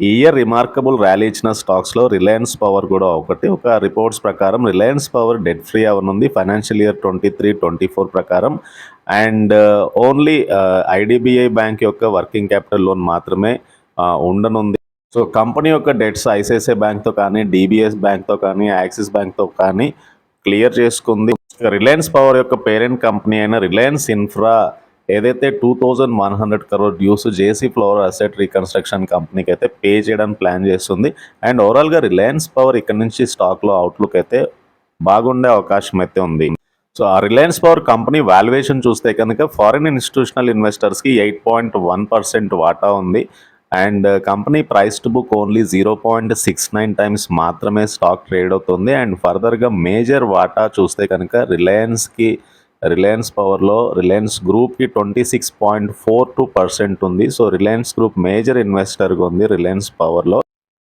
ఈ year remarkable rally ఇచ్చిన స్టాక్స్లో రిలయన్స్ పవర్ కూడా ఒకటి. ఒక రిపోర్ట్స్ ప్రకారం రిలయన్స్ పవర్ డెట్ ఫ్రీ అవనుంది ఫైనాన్షియల్ ఇయర్ 23-24 ప్రకారం. అండ్ ఓన్లీ ఐడిబిఐ బ్యాంక్ యొక్క వర్కింగ్ క్యాపిటల్ లోన్ మాత్రమే ఉండనుంది. సో కంపెనీ యొక్క డెట్స్ ఐసిఐసిఐ బ్యాంక్తో కానీ, డిబిఎస్ బ్యాంక్తో కానీ, యాక్సిస్ బ్యాంక్తో కానీ క్లియర్ చేసుకుంది. రిలయన్స్ పవర్ యొక్క పేరెంట్ కంపెనీ అయిన రిలయన్స్ ఇన్ఫ్రా ఏదైతే 2100 crore dues JC flower asset reconstruction కంపెనీకి అయితే పే చేయడానికి ప్లాన్ చేస్తుంది. అండ్ ఓవరాల్గా రిలయన్స్ పవర్ ఇక్కడ నుంచి స్టాక్లో అవుట్లుక్ అయితే బాగుండే అవకాశం అయితే ఉంది. సో ఆ రిలయన్స్ పవర్ కంపెనీ వాల్యుయేషన్ చూస్తే కనుక ఫారిన్ ఇన్స్టిట్యూషనల్ ఇన్వెస్టర్స్కి 8.1% వాటా ఉంది. And company price to book only 0.69 times మాత్రమే స్టాక్ ట్రేడ్ అవుతుంది. అండ్ ఫర్దర్గా మేజర్ వాటా చూస్తే కనుక రిలయన్స్ పవర్లో రిలయన్స్ గ్రూప్కి 26.42% ఉంది. సో రిలయన్స్ గ్రూప్ మేజర్ ఇన్వెస్టర్గా ఉంది రిలయన్స్ పవర్లో.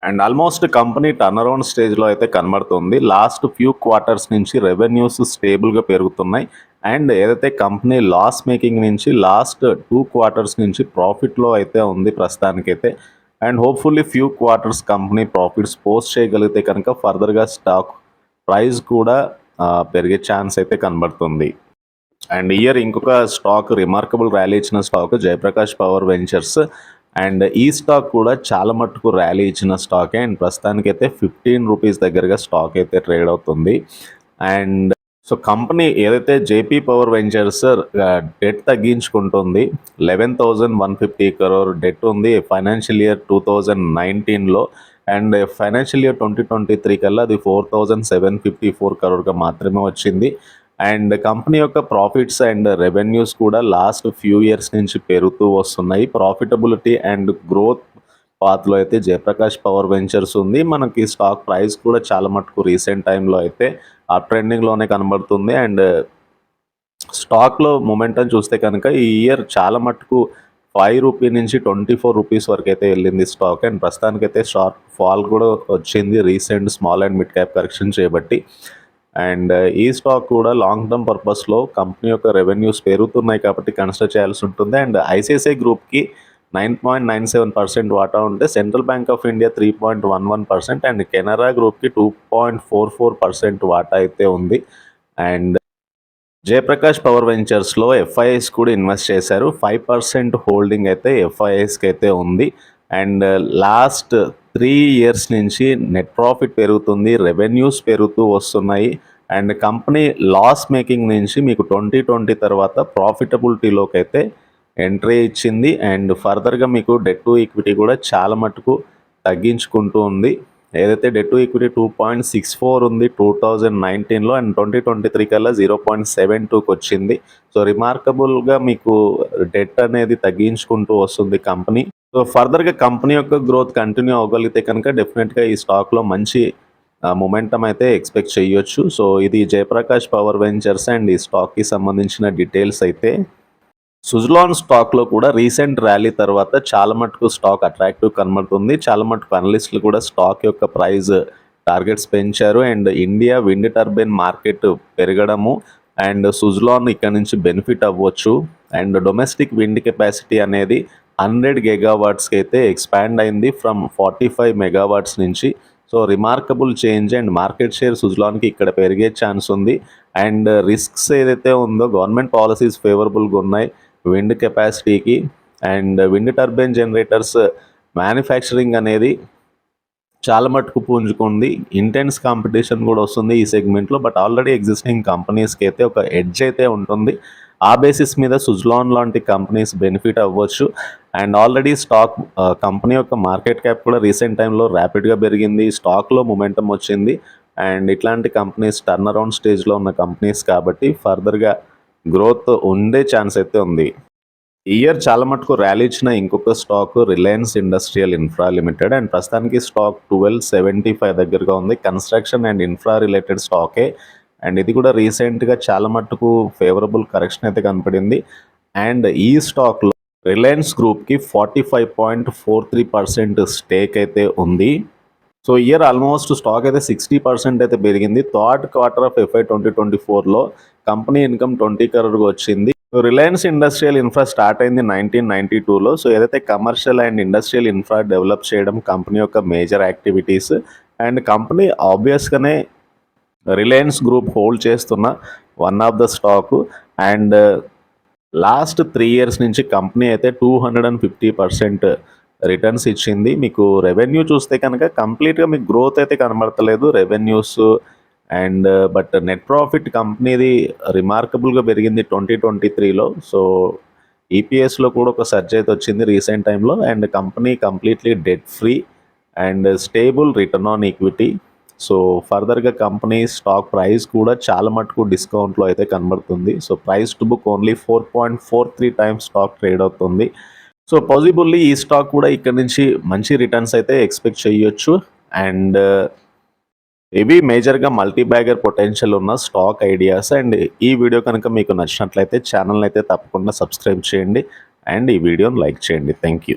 And almost company turn around స్టేజ్లో అయితే కనబడుతుంది. లాస్ట్ ఫ్యూ క్వార్టర్స్ నుంచి రెవెన్యూస్ స్టేబుల్గా పెరుగుతున్నాయి. అండ్ ఏదైతే కంపెనీ లాస్ మేకింగ్ నుంచి లాస్ట్ 2 quarters నుంచి ప్రాఫిట్లో అయితే ఉంది ప్రస్తుతానికైతే. And hopefully few quarters company profits post చేయగలిగితే కనుక ఫర్దర్గా స్టాక్ ప్రైస్ కూడా పెరిగే ఛాన్స్ అయితే కనబడుతుంది. అండ్ ఇయర్ ఇంకొక స్టాక్ రిమార్కబుల్ ర్యాలీ ఇచ్చిన stock Jayaprakash power ventures. And ఈ స్టాక్ కూడా చాలా మట్టుకు ర్యాలీ ఇచ్చిన స్టాకే. అండ్ ప్రస్తుతానికైతే 15 రూపీస్ దగ్గరగా స్టాక్ అయితే ట్రేడ్ అవుతుంది. అండ్ సో కంపెనీ ఏదైతే జేపీ పవర్ వెంచర్స్ డెట్ తగ్గించుకుంటుంది. 11,150 crore డెట్ ఉంది ఫైనాన్షియల్ ఇయర్ 2019లో. అండ్ ఫైనాన్షియల్ ఇయర్ 2023 కల్లా అది 4,754 crore మాత్రమే వచ్చింది. అండ్ కంపెనీ యొక్క ప్రాఫిట్స్ అండ్ రెవెన్యూస్ కూడా లాస్ట్ ఫ్యూ ఇయర్స్ నుంచి పెరుగుతూ వస్తున్నాయి. ప్రాఫిటబిలిటీ అండ్ గ్రోత్ పాత్లో అయితే జయప్రకాష్ పవర్ వెంచర్స్ ఉంది. మనకి స్టాక్ ప్రైస్ కూడా చాలా మటుకు రీసెంట్ టైంలో అయితే ఆ ట్రెండింగ్లోనే కనబడుతుంది. అండ్ స్టాక్లో మొమెంటం చూస్తే కనుక ఈ ఇయర్ చాలా మటుకు 5 రూపీ నుంచి 24 రూపీస్ వరకు అయితే వెళ్ళింది స్టాక్. అండ్ ప్రస్తుతానికైతే షార్ట్ ఫాల్ కూడా వచ్చింది recent small and mid cap correction చేయబట్టి. అండ్ ఈ స్టాక్ కూడా లాంగ్ టర్మ్ పర్పస్లో కంపెనీ యొక్క రెవెన్యూస్ పెరుగుతున్నాయి కాబట్టి కన్సిడర్ చేయాల్సి ఉంటుంది. అండ్ ఐసిఐసిఐ గ్రూప్కి 9.97% వాటా ఉంటే central bank of India 3.11% and Canara గ్రూప్కి 2.44% వాటా అయితే ఉంది. అండ్ జయప్రకాష్ పవర్ వెంచర్స్లో ఎఫ్ఐఎస్ కూడా ఇన్వెస్ట్ చేశారు. 5% హోల్డింగ్ అయితే ఎఫ్ఐఎస్కి అయితే ఉంది. అండ్ లాస్ట్ 3 years నుంచి నెట్ ప్రాఫిట్ పెరుగుతుంది, రెవెన్యూస్ పెరుగుతూ వస్తున్నాయి. అండ్ కంపెనీ లాస్ మేకింగ్ నుంచి మీకు 2020 తర్వాత ప్రాఫిటబిలిటీలోకి అయితే ఎంట్రీ ఇచ్చింది. అండ్ ఫర్దర్గా మీకు డెట్ టు ఈక్విటీ కూడా చాలా మటుకు తగ్గించుకుంటూ ఉంది. ఏదైతే డెట్ టు ఈక్విటీ 2.64 ఉంది 2019లో. అండ్ 2023 కల్లా 0.72కి వచ్చింది. సో రిమార్కబుల్గా మీకు డెట్ అనేది తగ్గించుకుంటూ వస్తుంది కంపెనీ. సో ఫర్దర్గా కంపెనీ యొక్క గ్రోత్ కంటిన్యూ అవ్వగలిగితే కనుక డెఫినెట్గా ఈ స్టాక్లో మంచి మొమెంటం అయితే ఎక్స్పెక్ట్ చేయొచ్చు. సో ఇది జయప్రకాష్ పవర్ వెంచర్స్ అండ్ ఈ స్టాక్కి సంబంధించిన డీటెయిల్స్ అయితే. సుజలాన్ స్టాక్లో కూడా రీసెంట్ ర్యాలీ తర్వాత చాలా మటుకు స్టాక్ అట్రాక్టివ్ కనబడుతుంది. చాలా మటుకు అనలిస్టులు కూడా స్టాక్ యొక్క ప్రైస్ టార్గెట్స్ పెంచారు. And India wind turbine market పెరగడము అండ్ సుజలాన్ ఇక్కడ నుంచి బెనిఫిట్ అవ్వచ్చు. అండ్ డొమెస్టిక్ విండ్ కెపాసిటీ అనేది 100 gigawattsకి అయితే ఎక్స్పాండ్ అయింది ఫ్రమ్ 45 megawatts నుంచి. So remarkable change and market share సుజలాన్కి ఇక్కడ పెరిగే ఛాన్స్ ఉంది. అండ్ రిస్క్స్ ఏదైతే ఉందో గవర్నమెంట్ పాలసీస్ ఫేవరబుల్గా ఉన్నాయి విండ్ కెపాసిటీకి. And wind turbine generators manufacturing అనేది చాలా మటుకు పుంజుకుంది. ఇంటెన్స్ కాంపిటీషన్ కూడా వస్తుంది ఈ సెగ్మెంట్లో. బట్ ఆల్రెడీ ఎగ్జిస్టింగ్ కంపెనీస్కి అయితే ఒక ఎడ్జ్ అయితే ఉంటుంది. ఆ బేసిస్ మీద సుజలాన్ లాంటి కంపెనీస్ బెనిఫిట్ అవ్వచ్చు. అండ్ ఆల్రెడీ స్టాక్ కంపెనీ యొక్క మార్కెట్ క్యాప్ కూడా రీసెంట్ టైంలో ర్యాపిడ్గా పెరిగింది. స్టాక్లో మొమెంటం వచ్చింది. అండ్ ఇట్లాంటి కంపెనీస్ టర్న్ అరౌండ్ స్టేజ్లో ఉన్న కంపెనీస్ కాబట్టి ఫర్దర్గా గ్రోత్ ఉండే ఛాన్స్ అయితే ఉంది. ఈ ఇయర్ చాలా మటుకు ర్యాలీ ఇచ్చిన ఇంకొక stock Reliance industrial infra limited. And ప్రస్తుతానికి స్టాక్ 1275 దగ్గరగా ఉంది. కన్స్ట్రక్షన్ అండ్ ఇన్ఫ్రా రిలేటెడ్ స్టాకే. అండ్ ఇది కూడా రీసెంట్గా చాలా మటుకు ఫేవరబుల్ కరెక్షన్ అయితే కనపడింది. అండ్ ఈ స్టాక్లో రిలయన్స్ గ్రూప్కి 45.43% స్టేక్ అయితే ఉంది. సో ఇయర్ ఆల్మోస్ట్ స్టాక్ అయితే 60% అయితే పెరిగింది. థర్డ్ క్వార్టర్ ఆఫ్ FY 2024లో కంపెనీ ఇన్కమ్ 20 crore వచ్చింది. రిలయన్స్ ఇండస్ట్రియల్ ఇన్ఫ్రా స్టార్ట్ అయింది 1992లో. సో ఏదైతే commercial and industrial infra develop చేయడం కంపెనీ యొక్క మేజర్ యాక్టివిటీస్. అండ్ కంపెనీ ఆబ్వియస్గానే రిలయన్స్ గ్రూప్ హోల్డ్ చేస్తున్న one of the stock. And last 3 years నుంచి కంపెనీ అయితే 250% రిటర్న్స్ ఇచ్చింది. మీకు రెవెన్యూ చూస్తే కనుక కంప్లీట్గా మీకు గ్రోత్ అయితే కనబడతలేదు revenues. And but net profit కంపెనీది రిమార్కబుల్గా పెరిగింది 2023లో. సో ఈపీఎస్లో కూడా ఒక సర్జ్ అయితే వచ్చింది రీసెంట్ టైంలో. And company completely debt free and stable return on equity. So ఫర్దర్గా కంపెనీ స్టాక్ ప్రైస్ కూడా చాలా మటుకు డిస్కౌంట్లో అయితే కనబడుతుంది. So price to book only 4.43 times stock trade అవుతుంది. సో పాసిబుల్లీ ఈ స్టాక్ కూడా ఇక్కడ నుంచి మంచి రిటర్న్స్ అయితే ఎక్స్పెక్ట్ చేయొచ్చు. అండ్ ఇవి మేజర్గా మల్టీ బ్యాగర్ పొటెన్షియల్ ఉన్న స్టాక్ ఐడియాస్. అండ్ ఈ వీడియో కనుక మీకు నచ్చినట్లయితే ఛానల్ని అయితే తప్పకుండా సబ్స్క్రైబ్ చేయండి అండ్ ఈ వీడియోని లైక్ చేయండి. Thank you.